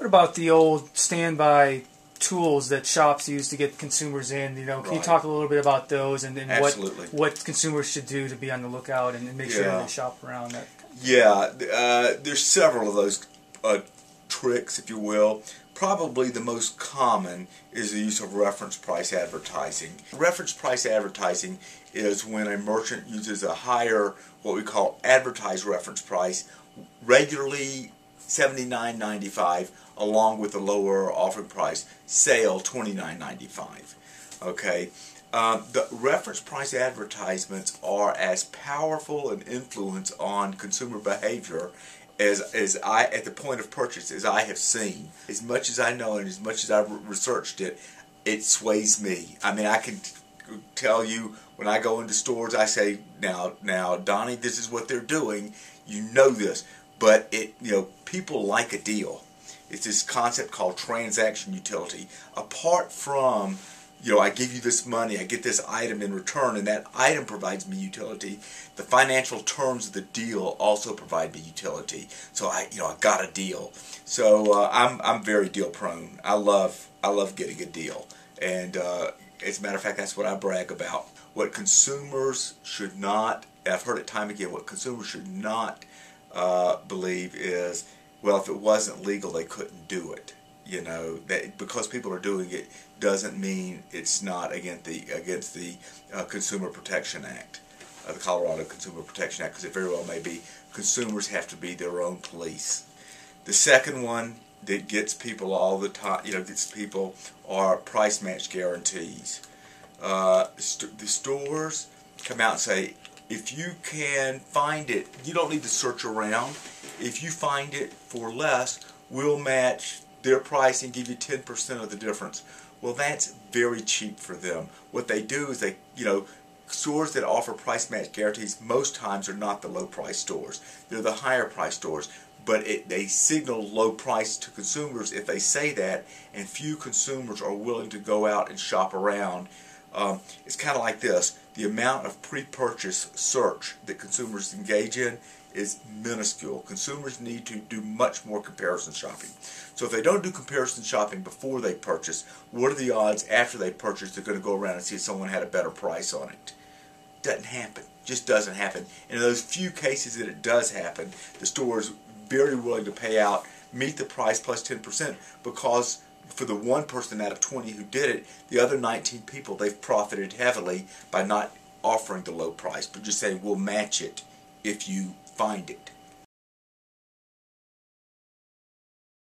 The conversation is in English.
What about the old standby tools that shops use to get consumers in? You know, can you talk a little bit about those and what consumers should do to be on the lookout and make sure they shop around that? There's several of those tricks, if you will. Probably the most common is the use of reference price advertising. Reference price advertising is when a merchant uses a higher, what we call advertised reference price, regularly $79.95, along with the lower offering price, sale $29.95. Okay, the reference price advertisements are as powerful an influence on consumer behavior as I, at the point of purchase, as I have seen. As much as I know and as much as I've researched it, it sways me. I mean, I can tell you when I go into stores, I say, now, Donnie, this is what they're doing. You know this, but people like a deal. It's this concept called transaction utility. Apart from, I give you this money, I get this item in return, and that item provides me utility. The financial terms of the deal also provide me utility. So I got a deal. So I'm very deal prone. I love getting a deal, and as a matter of fact, that's what I brag about. What consumers should not, I've heard it time again, what consumers should not believe is, well, if it wasn't legal, they couldn't do it. That because people are doing it doesn't mean it's not against the Consumer Protection Act, the Colorado Consumer Protection Act, because it very well may be. Consumers have to be their own police. The second one that gets people all the time, gets people, are price match guarantees. The stores come out and say, if you can find it, you don't need to search around. If you find it for less, we'll match their price and give you 10% of the difference. Well, that's very cheap for them. What they do is stores that offer price match guarantees most times are not the low price stores. They're the higher price stores. But they signal low price to consumers if they say that, and few consumers are willing to go out and shop around. It's kind of like this. The amount of pre-purchase search that consumers engage in is minuscule. Consumers need to do much more comparison shopping. So if they don't do comparison shopping before they purchase, what are the odds after they purchase they're going to go around and see if someone had a better price on it? Doesn't happen. Just doesn't happen. And in those few cases that it does happen, the store is very willing to pay out, meet the price plus 10%, because for the one person out of 20 who did it, the other 19 people, they've profited heavily by not offering the low price, but just saying we'll match it if you find it.